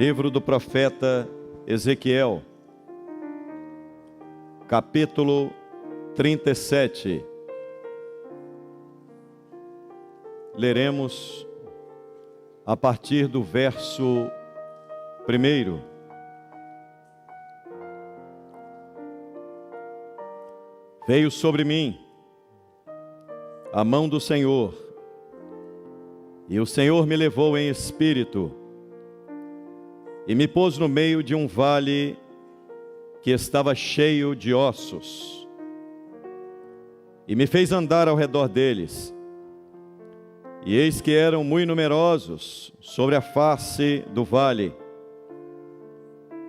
Livro do profeta Ezequiel, capítulo 37. Leremos a partir do verso 1. Veio sobre mim a mão do Senhor, e o Senhor me levou em espírito, e me pôs no meio de um vale que estava cheio de ossos, e me fez andar ao redor deles, e eis que eram muito numerosos sobre a face do vale,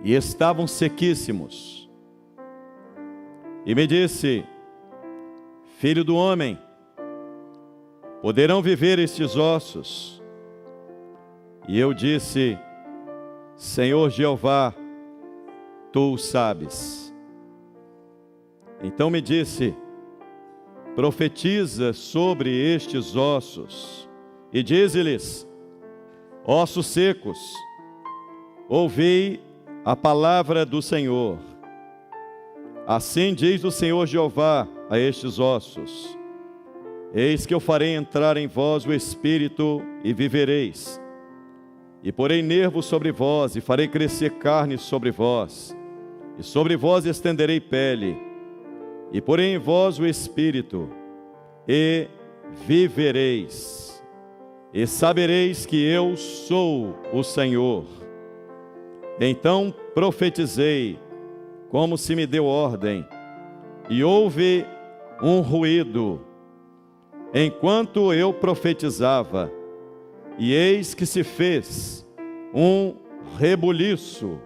e estavam sequíssimos. E me disse: Filho do homem, poderão viver estes ossos? E eu disse: Senhor Jeová, tu o sabes. Então me disse: profetiza sobre estes ossos, e dize-lhes: ossos secos, ouvi a palavra do Senhor. Assim diz o Senhor Jeová a estes ossos: eis que eu farei entrar em vós o Espírito, e vivereis. E porei nervos sobre vós, e farei crescer carne sobre vós, e sobre vós estenderei pele, e porei em vós o Espírito, e vivereis, e sabereis que eu sou o Senhor. Então profetizei, como se me deu ordem, e houve um ruído, enquanto eu profetizava, e eis que se fez um rebuliço,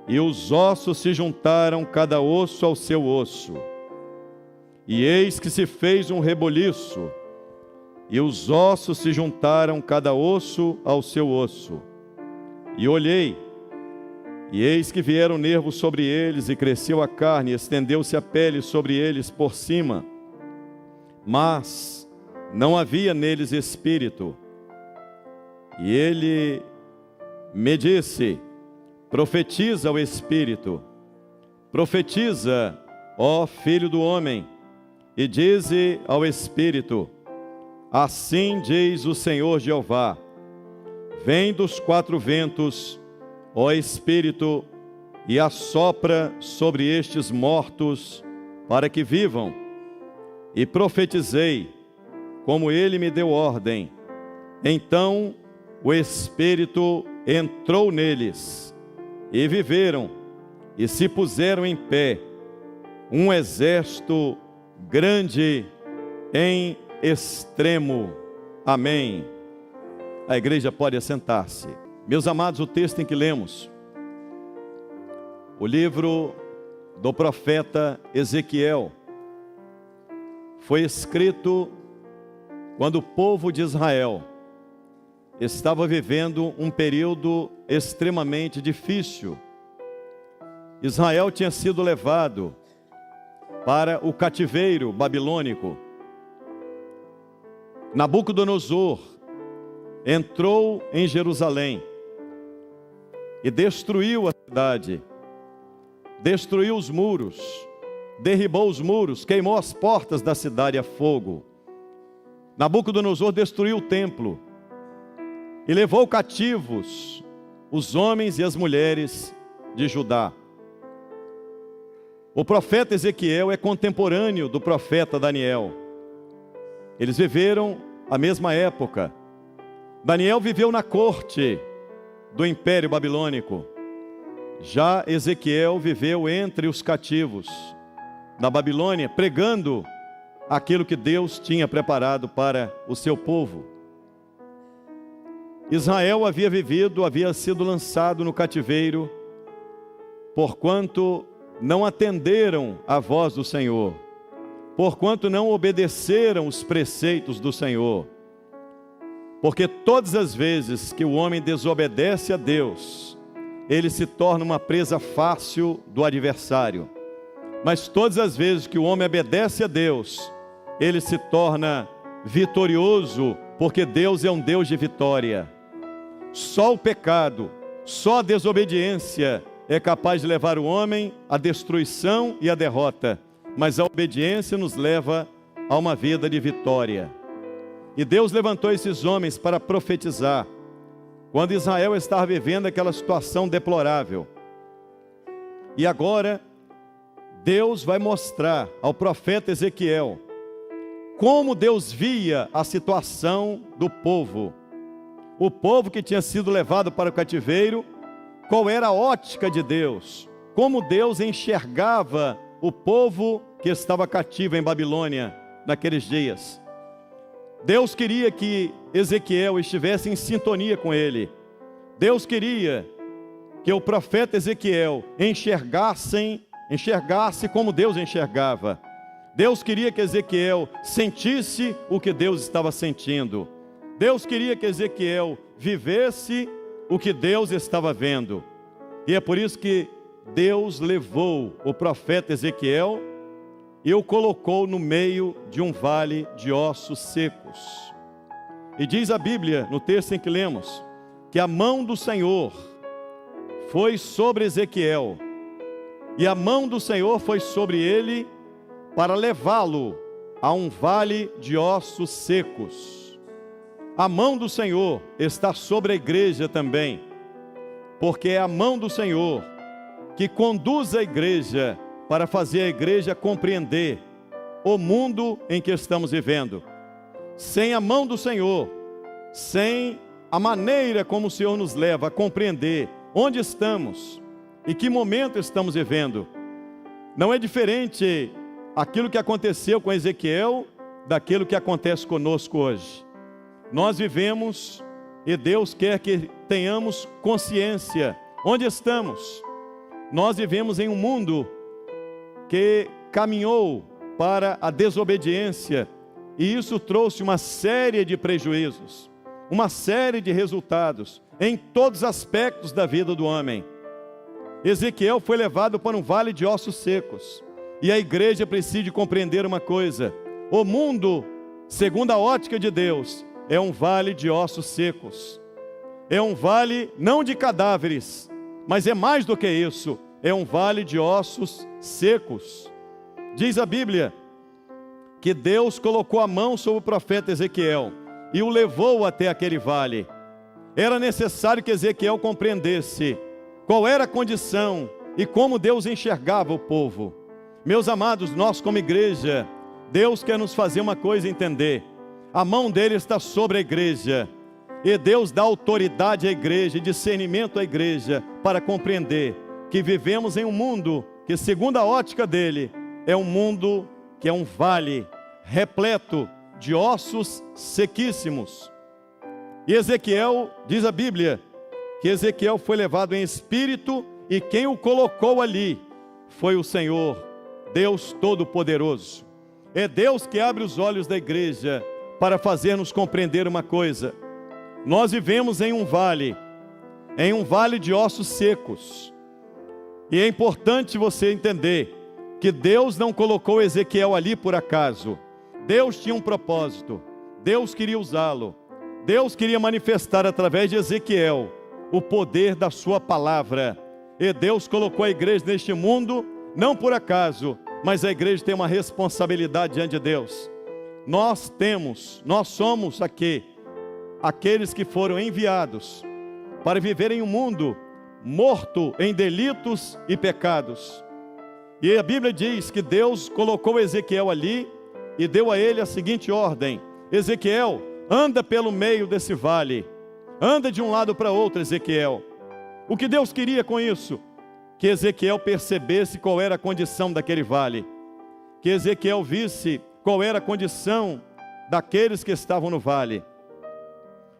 e os ossos se juntaram cada osso ao seu osso. E eis que se fez um rebuliço, e os ossos se juntaram cada osso ao seu osso. E olhei, e eis que vieram nervos sobre eles, e cresceu a carne, e estendeu-se a pele sobre eles por cima. Mas não havia neles espírito. E ele me disse: profetiza o Espírito, profetiza, ó Filho do homem, e dize ao Espírito: assim diz o Senhor Jeová: vem dos quatro ventos, ó Espírito, e assopra sobre estes mortos, para que vivam. E profetizei, como ele me deu ordem. Então o Espírito entrou neles, e viveram, e se puseram em pé, um exército grande em extremo. Amém. A igreja pode assentar-se. Meus amados, o texto em que lemos, o livro do profeta Ezequiel, foi escrito quando o povo de Israel estava vivendo um período extremamente difícil. Israel tinha sido levado para o cativeiro babilônico. Nabucodonosor entrou em Jerusalém e destruiu a cidade, destruiu os muros, derribou os muros, queimou as portas da cidade a fogo. Nabucodonosor destruiu o templo e levou cativos os homens e as mulheres de Judá. O profeta Ezequiel é contemporâneo do profeta Daniel. Eles viveram a mesma época. Daniel viveu na corte do Império Babilônico. Já Ezequiel viveu entre os cativos na Babilônia, pregando aquilo que Deus tinha preparado para o seu povo. Israel havia sido lançado no cativeiro, porquanto não atenderam à voz do Senhor, porquanto não obedeceram os preceitos do Senhor. Porque todas as vezes que o homem desobedece a Deus, ele se torna uma presa fácil do adversário. Mas todas as vezes que o homem obedece a Deus, ele se torna vitorioso, porque Deus é um Deus de vitória. Só o pecado, Só a desobediência é capaz de levar o homem à destruição e à derrota, mas a obediência nos leva a uma vida de vitória. E Deus levantou esses homens para profetizar, quando Israel estava vivendo aquela situação deplorável. E agora, Deus vai mostrar ao profeta Ezequiel como Deus via a situação do povo. O povo que tinha sido levado para o cativeiro, qual era a ótica de Deus, como Deus enxergava o povo que estava cativo em Babilônia naqueles dias. Deus queria que Ezequiel estivesse em sintonia com ele. Deus queria que o profeta Ezequiel enxergasse como Deus enxergava. Deus queria que Ezequiel sentisse o que Deus estava sentindo. Deus queria que Ezequiel vivesse o que Deus estava vendo. E é por isso que Deus levou o profeta Ezequiel e o colocou no meio de um vale de ossos secos. E diz a Bíblia, no texto em que lemos, que a mão do Senhor foi sobre Ezequiel, e a mão do Senhor foi sobre ele para levá-lo a um vale de ossos secos. A mão do Senhor está sobre a igreja também, porque é a mão do Senhor que conduz a igreja para fazer a igreja compreender o mundo em que estamos vivendo. Sem a mão do Senhor, sem a maneira como o Senhor nos leva a compreender onde estamos e que momento estamos vivendo, não é diferente aquilo que aconteceu com Ezequiel daquilo que acontece conosco hoje. Nós vivemos e Deus quer que tenhamos consciência onde estamos. Nós vivemos em um mundo que caminhou para a desobediência, e isso trouxe uma série de prejuízos, uma série de resultados em todos os aspectos da vida do homem. Ezequiel foi levado para um vale de ossos secos, e a igreja precisa compreender uma coisa: o mundo, segundo a ótica de Deus, é um vale de ossos secos. É um vale não de cadáveres, mas é mais do que isso, é um vale de ossos secos. Diz a Bíblia que Deus colocou a mão sobre o profeta Ezequiel e o levou até aquele vale. Era necessário que Ezequiel compreendesse qual era a condição e como Deus enxergava o povo. Meus amados, nós como igreja, Deus quer nos fazer uma coisa entender: a mão dele está sobre a igreja, e Deus dá autoridade à igreja, discernimento à igreja, para compreender que vivemos em um mundo que, segundo a ótica dele, é um mundo que é um vale repleto de ossos sequíssimos. E Ezequiel, diz a Bíblia, que Ezequiel foi levado em espírito, e quem o colocou ali foi o Senhor, Deus Todo-Poderoso. É Deus que abre os olhos da igreja para fazer-nos compreender uma coisa: nós vivemos em um vale de ossos secos. E é importante você entender que Deus não colocou Ezequiel ali por acaso. Deus tinha um propósito. Deus queria usá-lo. Deus queria manifestar através de Ezequiel o poder da sua palavra. E Deus colocou a igreja neste mundo, não por acaso, mas a igreja tem uma responsabilidade diante de Deus. Nós somos aqui aqueles que foram enviados para viver em um mundo morto em delitos e pecados. E a Bíblia diz que Deus colocou Ezequiel ali e deu a ele a seguinte ordem: Ezequiel, anda pelo meio desse vale, anda de um lado para outro, Ezequiel. O que Deus queria com isso? Que Ezequiel percebesse qual era a condição daquele vale, que Ezequiel visse qual era a condição daqueles que estavam no vale.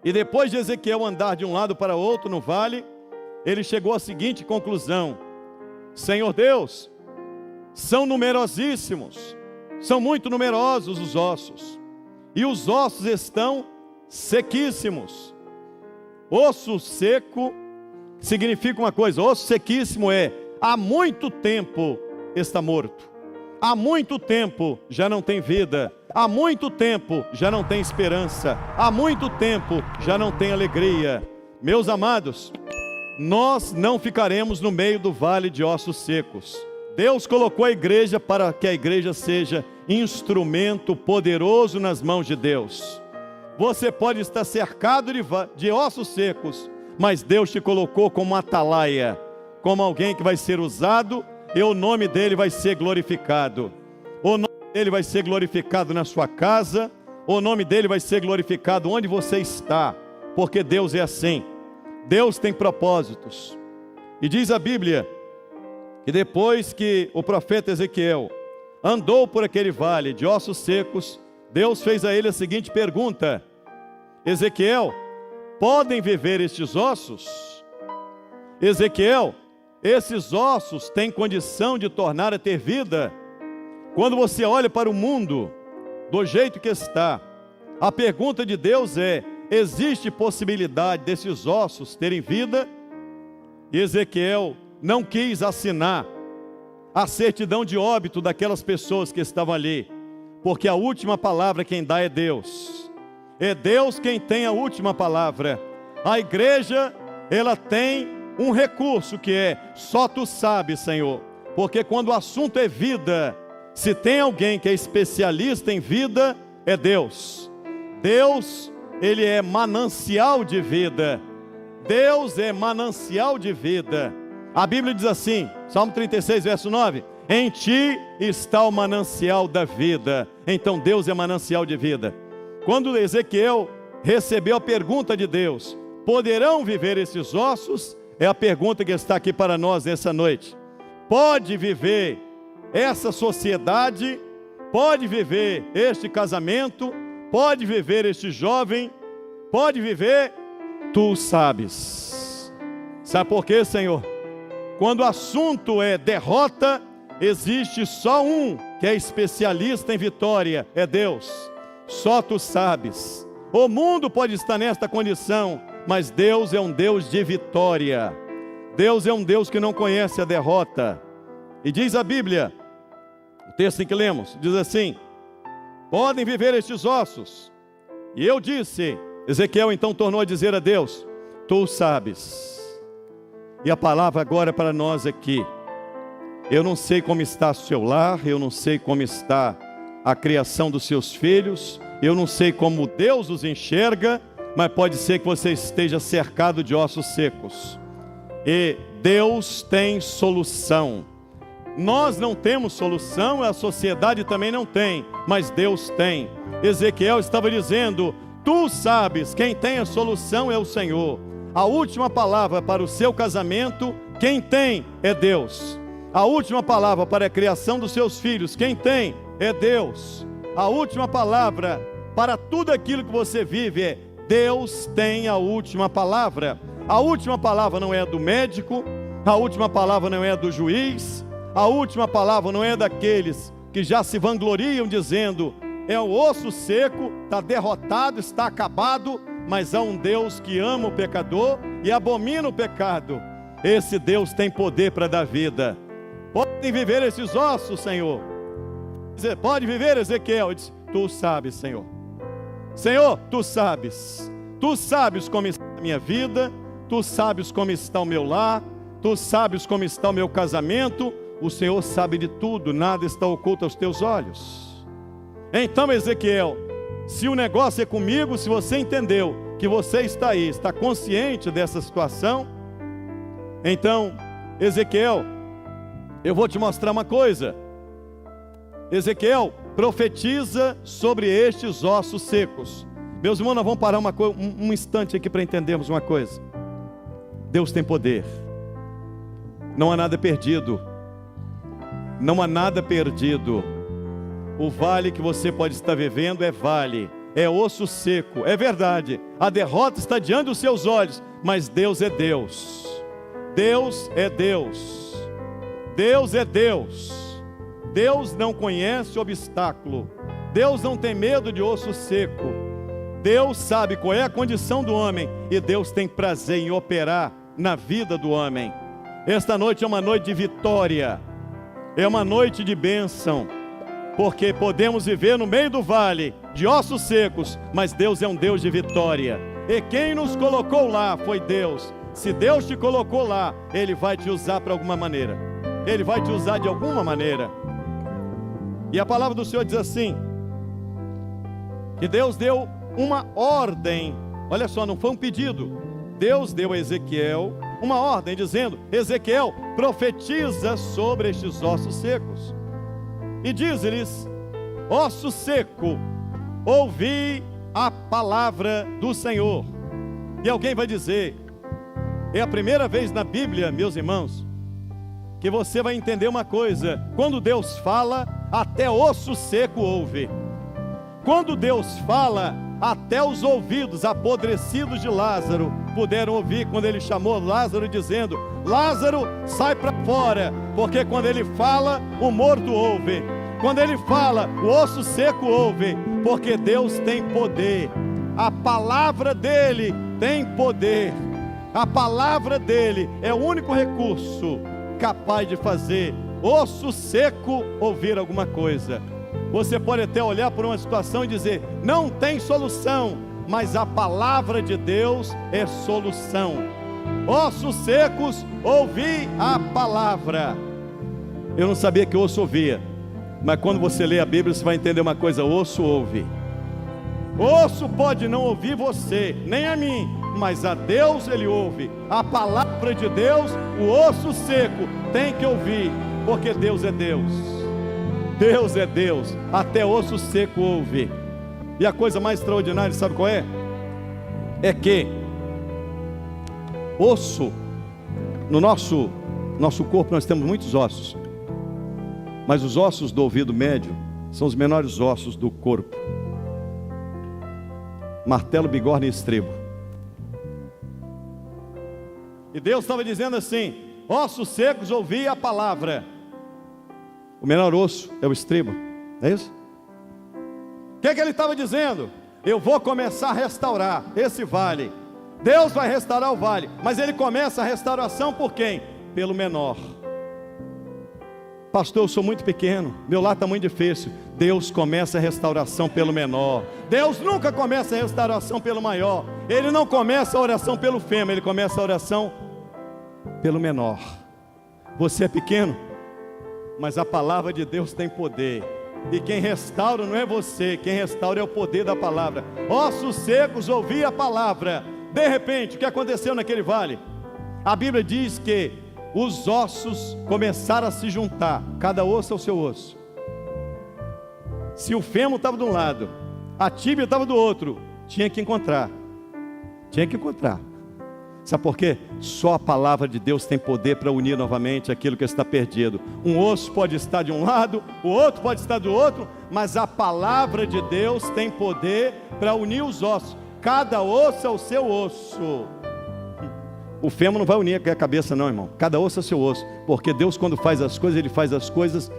E depois de Ezequiel andar de um lado para outro no vale, ele chegou à seguinte conclusão: Senhor Deus, são numerosíssimos, são muito numerosos os ossos, e os ossos estão sequíssimos. Osso seco significa uma coisa: osso sequíssimo é há muito tempo está morto, há muito tempo já não tem vida, há muito tempo já não tem esperança, há muito tempo já não tem alegria. Meus amados, nós não ficaremos no meio do vale de ossos secos. Deus colocou a igreja para que a igreja seja instrumento poderoso nas mãos de Deus. Você pode estar cercado de ossos secos, mas Deus te colocou como atalaia, como alguém que vai ser usado, e o nome dele vai ser glorificado. O nome dele vai ser glorificado na sua casa, o nome dele vai ser glorificado onde você está, porque Deus é assim. Deus tem propósitos. E diz a Bíblia que depois que o profeta Ezequiel andou por aquele vale de ossos secos, Deus fez a ele a seguinte pergunta: Ezequiel, podem viver estes ossos? Ezequiel, esses ossos têm condição de tornar a ter vida? Quando você olha para o mundo do jeito que está, a pergunta de Deus é: existe possibilidade desses ossos terem vida? E Ezequiel não quis assinar a certidão de óbito daquelas pessoas que estavam ali, porque a última palavra quem dá é Deus. É Deus quem tem a última palavra. A igreja, ela tem um recurso que é: só tu sabes, Senhor. Porque quando o assunto é vida, se tem alguém que é especialista em vida, é Deus. Deus, ele é manancial de vida. Deus é manancial de vida. A Bíblia diz assim, Salmo 36, verso 9: em ti está o manancial da vida. Então Deus é manancial de vida. Quando Ezequiel recebeu a pergunta de Deus: poderão viver esses ossos? É a pergunta que está aqui para nós nessa noite. Pode viver essa sociedade? Pode viver este casamento? Pode viver este jovem? Pode viver? Tu sabes. Sabe por quê, Senhor? Quando o assunto é derrota, existe só um que é especialista em vitória, é Deus. Só tu sabes. O mundo pode estar nesta condição, mas Deus é um Deus de vitória. Deus é um Deus que não conhece a derrota. E diz a Bíblia, o texto em que lemos, diz assim: podem viver estes ossos? E eu disse, Ezequiel então tornou a dizer a Deus: tu sabes. E a palavra agora para nós aqui: eu não sei como está o seu lar, eu não sei como está a criação dos seus filhos, eu não sei como Deus os enxerga, mas pode ser que você esteja cercado de ossos secos. E Deus tem solução. Nós não temos solução, a sociedade também não tem, mas Deus tem. Ezequiel estava dizendo: tu sabes, quem tem a solução é o Senhor. A última palavra para o seu casamento, quem tem é Deus. A última palavra para a criação dos seus filhos, quem tem é Deus. A última palavra para tudo aquilo que você vive é Deus tem a última palavra. A última palavra não é do médico, a última palavra não é do juiz, a última palavra não é daqueles que já se vangloriam dizendo: é o osso seco, está derrotado, está acabado. Mas há um Deus que ama o pecador e abomina o pecado. Esse Deus tem poder para dar vida. Podem viver esses ossos, Senhor? Pode viver, Ezequiel? Diz: tu sabes, Senhor. Senhor, tu sabes. Tu sabes como está a minha vida. Tu sabes como está o meu lar. Tu sabes como está o meu casamento. O Senhor sabe de tudo, nada está oculto aos teus olhos. Então, Ezequiel, se o negócio é comigo, se você entendeu que você está aí, está consciente dessa situação, então, Ezequiel, eu vou te mostrar uma coisa. Ezequiel, profetiza sobre estes ossos secos. Meus irmãos, nós vamos parar um instante aqui para entendermos uma coisa. Deus tem poder. Não há nada perdido. Não há nada perdido. O vale que você pode estar vivendo é vale, é osso seco, é verdade. A derrota está diante dos seus olhos, mas Deus é Deus. Deus é Deus. Deus é Deus. Deus não conhece obstáculo. Deus não tem medo de osso seco. Deus sabe qual é a condição do homem e Deus tem prazer em operar na vida do homem. Esta noite é uma noite de vitória, é uma noite de bênção, porque podemos viver no meio do vale de ossos secos, mas Deus é um Deus de vitória. E quem nos colocou lá foi Deus. Se Deus te colocou lá, Ele vai te usar para alguma maneira. Ele vai te usar de alguma maneira. E a palavra do Senhor diz assim, que Deus deu uma ordem. Olha só, não foi um pedido. Deus deu a Ezequiel uma ordem dizendo: Ezequiel, profetiza sobre estes ossos secos. E diz-lhes: osso seco, ouvi a palavra do Senhor. E alguém vai dizer: é a primeira vez na Bíblia, meus irmãos, que você vai entender uma coisa: quando Deus fala, até osso seco ouve. Quando Deus fala, até os ouvidos apodrecidos de Lázaro puderam ouvir quando ele chamou Lázaro dizendo: Lázaro, sai para fora. Porque quando ele fala, o morto ouve. Quando ele fala, o osso seco ouve. Porque Deus tem poder. A palavra dele tem poder. A palavra dele é o único recurso capaz de fazer osso seco ouvir alguma coisa. Você pode até olhar por uma situação e dizer: não tem solução, mas a palavra de Deus é solução. Ossos secos, ouvi a palavra. Eu não sabia que osso ouvia, mas quando você lê a Bíblia, você vai entender uma coisa: osso ouve. Osso pode não ouvir você, nem a mim, mas a Deus ele ouve. A palavra de Deus, o osso seco tem que ouvir, porque Deus é Deus. Deus é Deus, até osso seco ouve. E a coisa mais extraordinária, sabe qual é? É que osso, no nosso corpo nós temos muitos ossos, mas os ossos do ouvido médio são os menores ossos do corpo: martelo, bigorna e estribo. E Deus estava dizendo assim: ossos secos, ouvi a palavra. O menor osso é o estribo, é isso? O que ele estava dizendo? Eu vou começar a restaurar esse vale. Deus vai restaurar o vale, mas ele começa a restauração por quem? Pelo menor. Pastor, eu sou muito pequeno, meu lar está muito difícil. Deus começa a restauração pelo menor. Deus nunca começa a restauração pelo maior. Ele não começa a oração pelo fêmea, ele começa a oração pelo menor. Você é pequeno, mas a palavra de Deus tem poder. E quem restaura não é você, quem restaura é o poder da palavra. Ossos secos, ouvi a palavra. De repente, o que aconteceu naquele vale? A Bíblia diz que os ossos começaram a se juntar, cada osso ao seu osso. Se o fêmur estava de um lado, a tíbia estava do outro, tinha que encontrar. Sabe por quê? Só a palavra de Deus tem poder para unir novamente aquilo que está perdido. Um osso pode estar de um lado, o outro pode estar do outro, mas a palavra de Deus tem poder para unir os ossos. Cada osso é o seu osso. O fêmur não vai unir a cabeça não, irmão. Cada osso é o seu osso. Porque Deus, quando faz as coisas, Ele faz as coisas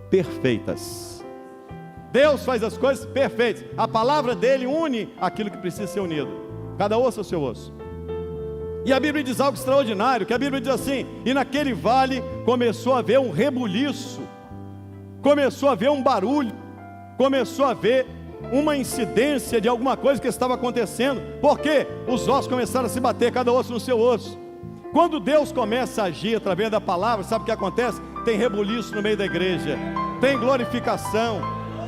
perfeitas. Deus faz as coisas perfeitas. A palavra dele une aquilo que precisa ser unido. Cada osso é o seu osso. E a Bíblia diz algo extraordinário, que a Bíblia diz assim: e naquele vale começou a haver um rebuliço, começou a haver um barulho, começou a haver uma incidência de alguma coisa que estava acontecendo. Porque os ossos começaram a se bater, cada osso no seu osso. Quando Deus começa a agir através da palavra, sabe o que acontece? Tem rebuliço no meio da igreja, tem glorificação,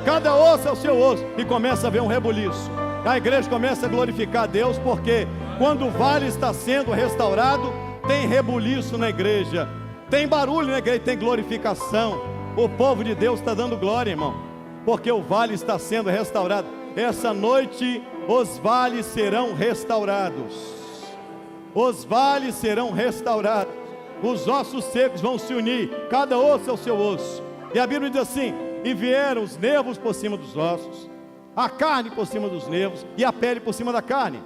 cada osso é o seu osso, e começa a haver um rebuliço. A igreja começa a glorificar a Deus, porque quando o vale está sendo restaurado, tem rebuliço na igreja, tem barulho na igreja, tem glorificação. O povo de Deus está dando glória, irmão, porque o vale está sendo restaurado. Essa noite os vales serão restaurados. Os vales serão restaurados. Os ossos secos vão se unir, cada osso é o seu osso. E a Bíblia diz assim: e vieram os nervos por cima dos ossos, a carne por cima dos nervos e a pele por cima da carne.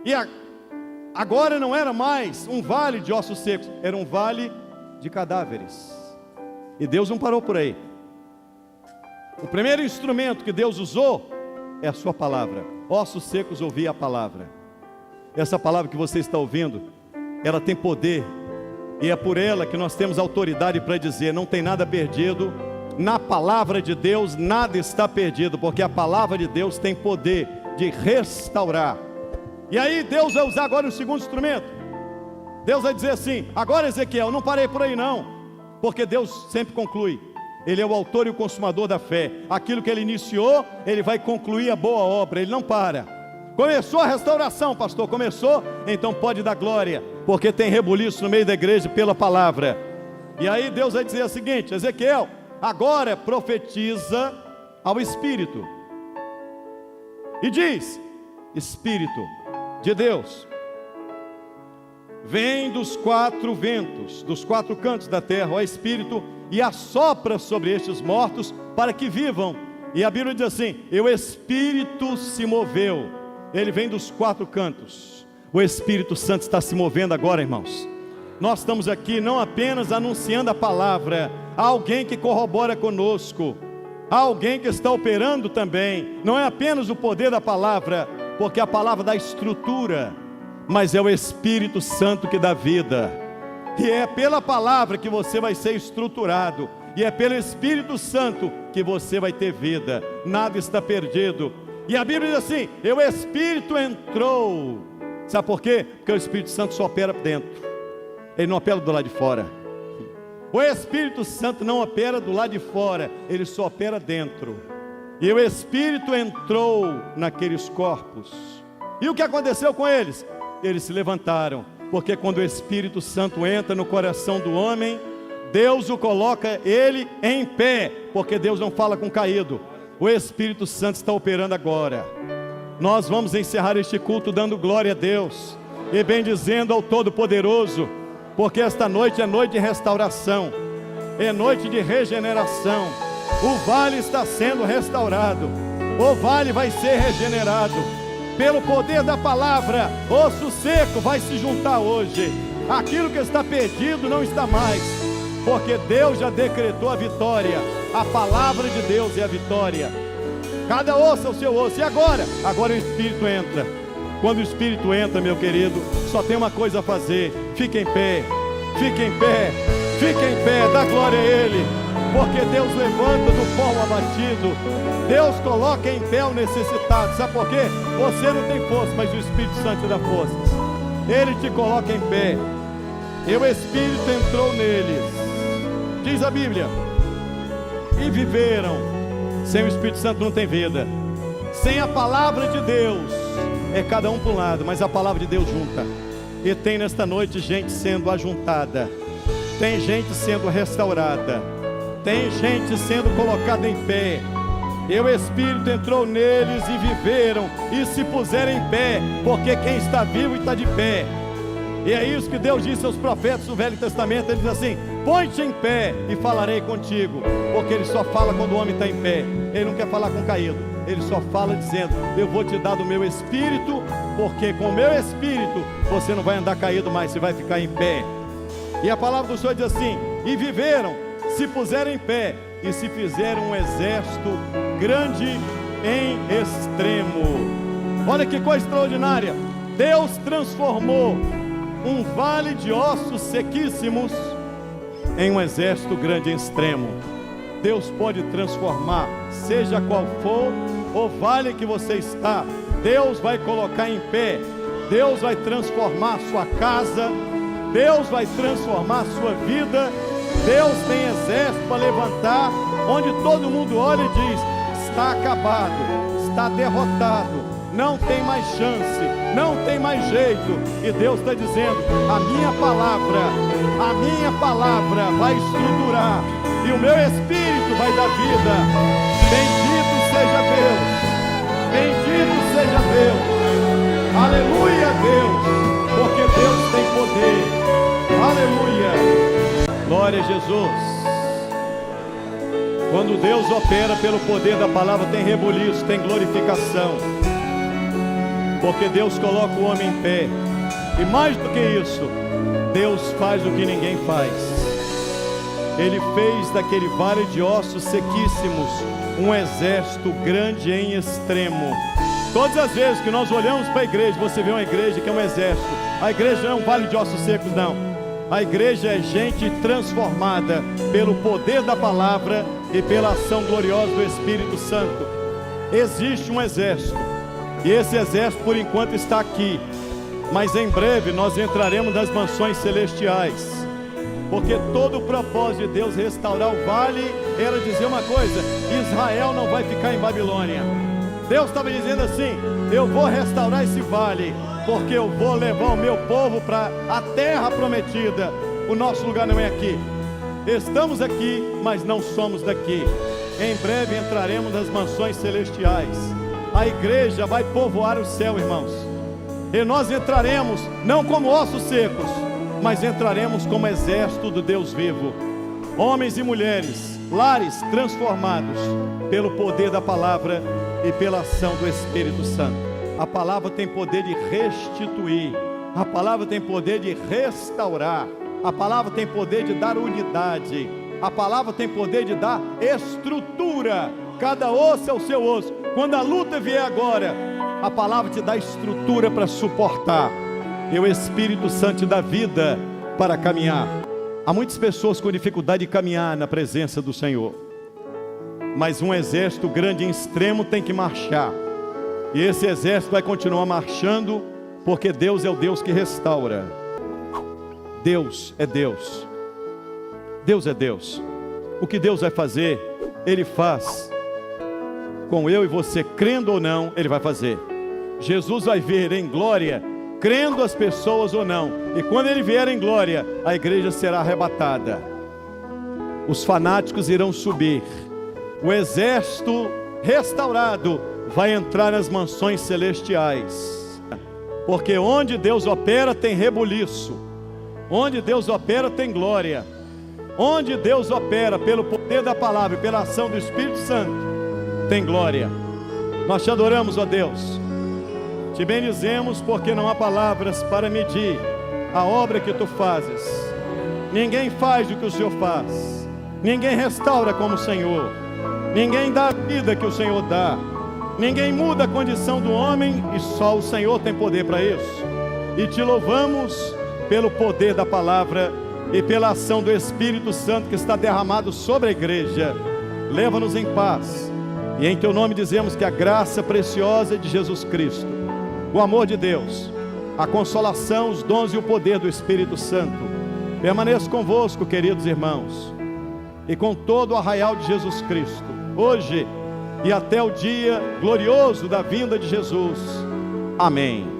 E agora não era mais um vale de ossos secos, era um vale de cadáveres. E Deus não parou por aí. O primeiro instrumento que Deus usou é a sua palavra. Ossos secos, ouvi a palavra. Essa palavra que você está ouvindo, ela tem poder, e é por ela que nós temos autoridade para dizer: não tem nada perdido. Na palavra de Deus nada está perdido, porque a palavra de Deus tem poder de restaurar. E aí Deus vai usar agora o segundo instrumento. Deus vai dizer assim: agora Ezequiel, não parei por aí não, porque Deus sempre conclui. Ele é o autor e o consumador da fé. Aquilo que Ele iniciou, Ele vai concluir a boa obra, Ele não para. Começou a restauração, pastor, começou, então pode dar glória, porque tem rebuliço no meio da igreja pela palavra. E aí Deus vai dizer o seguinte: Ezequiel, agora profetiza ao Espírito, e diz: Espírito de Deus, vem dos 4 ventos, dos 4 cantos da terra, ó Espírito, e assopra sobre estes mortos, para que vivam. E a Bíblia diz assim: e o Espírito se moveu. Ele vem dos 4 cantos. O Espírito Santo está se movendo agora, irmãos. Nós estamos aqui não apenas anunciando a palavra, há alguém que corrobora conosco, há alguém que está operando também. Não é apenas o poder da palavra, porque a palavra dá estrutura, mas é o Espírito Santo que dá vida. E é pela palavra que você vai ser estruturado, e é pelo Espírito Santo que você vai ter vida. Nada está perdido. E a Bíblia diz assim: e o Espírito entrou. Sabe por quê? Porque o Espírito Santo só opera dentro, ele não opera do lado de fora. O Espírito Santo não opera do lado de fora, ele só opera dentro. E o Espírito entrou naqueles corpos. E o que aconteceu com eles? Eles se levantaram, porque quando o Espírito Santo entra no coração do homem, Deus o coloca ele em pé, porque Deus não fala com caído. O Espírito Santo está operando agora. Nós vamos encerrar este culto dando glória a Deus e bendizendo ao Todo-Poderoso, porque esta noite é noite de restauração, é noite de regeneração. O vale está sendo restaurado, o vale vai ser regenerado. Pelo poder da palavra, osso seco vai se juntar hoje. Aquilo que está perdido não está mais, porque Deus já decretou a vitória. A palavra de Deus é a vitória. Cada osso é o seu osso. E agora? Agora o Espírito entra. Quando o Espírito entra, meu querido, só tem uma coisa a fazer: fique em pé, fique em pé, fique em pé, dá glória a Ele, porque Deus levanta do pó o abatido, Deus coloca em pé o necessitado. Sabe por quê? Você não tem força, mas o Espírito Santo te dá forças. Ele te coloca em pé, e o Espírito entrou neles. Diz a Bíblia: e viveram. Sem o Espírito Santo não tem vida. Sem a palavra de Deus, é cada um para um lado, mas a palavra de Deus junta. E tem nesta noite gente sendo ajuntada, tem gente sendo restaurada, tem gente sendo colocada em pé. E o Espírito entrou neles e viveram e se puseram em pé, porque quem está vivo está de pé. E é isso que Deus disse aos profetas no Velho Testamento. Ele diz assim: põe-te em pé e falarei contigo. Porque Ele só fala quando o homem está em pé. Ele não quer falar com caído. Ele só fala dizendo: eu vou te dar do meu Espírito, porque com o meu Espírito você não vai andar caído mais, você vai ficar em pé. E a palavra do Senhor diz assim: e viveram, se puseram em pé, e se fizeram um exército grande em extremo. Olha que coisa extraordinária. Deus transformou um vale de ossos sequíssimos em um exército grande em extremo. Deus pode transformar, seja qual for o vale que você está, Deus vai colocar em pé. Deus vai transformar a sua casa, Deus vai transformar a sua vida. Deus tem exército para levantar, onde todo mundo olha e diz: está acabado, está derrotado, não tem mais chance, não tem mais jeito. E Deus está dizendo: a minha palavra vai estruturar, e o meu Espírito vai dar vida. Bendito seja Deus, bendito seja Deus, aleluia Deus, porque Deus tem poder, aleluia, glória a Jesus. Quando Deus opera pelo poder da palavra, tem rebuliço, tem glorificação, porque Deus coloca o homem em pé. E mais do que isso, Deus faz o que ninguém faz. Ele fez daquele vale de ossos sequíssimos um exército grande em extremo. Todas as vezes que nós olhamos para a igreja, você vê uma igreja que é um exército. A igreja não é um vale de ossos secos, não. A igreja é gente transformada pelo poder da palavra e pela ação gloriosa do Espírito Santo. Existe um exército, e esse exército por enquanto está aqui. mas em breve nós entraremos nas mansões celestiais. Porque todo o propósito de Deus restaurar o vale era dizer uma coisa: Israel não vai ficar em Babilônia. Deus estava dizendo assim: eu vou restaurar esse vale, porque eu vou levar o meu povo para a terra prometida. O nosso lugar não é aqui. Estamos aqui, mas não somos daqui. Em breve entraremos nas mansões celestiais. A igreja vai povoar o céu, irmãos. E nós entraremos não como ossos secos, mas entraremos como exército do Deus vivo. Homens e mulheres, lares transformados pelo poder da palavra e pela ação do Espírito Santo. A palavra tem poder de restituir. A palavra tem poder de restaurar. A palavra tem poder de dar unidade. A palavra tem poder de dar estrutura. Cada osso é o seu osso. Quando a luta vier agora, a palavra te dá estrutura para suportar. E o Espírito Santo te dá vida para caminhar. Há muitas pessoas com dificuldade de caminhar na presença do Senhor. Mas um exército grande em extremo tem que marchar. E esse exército vai continuar marchando, porque Deus é o Deus que restaura. Deus é Deus. Deus é Deus. O que Deus vai fazer, Ele faz. Com eu e você, crendo ou não, Ele vai fazer. Jesus vai vir em glória, crendo as pessoas ou não. E quando Ele vier em glória, a igreja será arrebatada. Os fanáticos irão subir. O exército restaurado vai entrar nas mansões celestiais. Porque onde Deus opera tem rebuliço. Onde Deus opera tem glória. Onde Deus opera pelo poder da palavra e pela ação do Espírito Santo, tem glória. Nós te adoramos, ó Deus. Te bendizemos porque não há palavras para medir a obra que tu fazes. Ninguém faz o que o Senhor faz. Ninguém restaura como o Senhor. Ninguém dá a vida que o Senhor dá. Ninguém muda a condição do homem, e só o Senhor tem poder para isso. E te louvamos pelo poder da palavra e pela ação do Espírito Santo que está derramado sobre a igreja. Leva-nos em paz. E em teu nome dizemos que a graça preciosa de Jesus Cristo, o amor de Deus, a consolação, os dons e o poder do Espírito Santo permaneça convosco, queridos irmãos, e com todo o arraial de Jesus Cristo, hoje e até o dia glorioso da vinda de Jesus. Amém.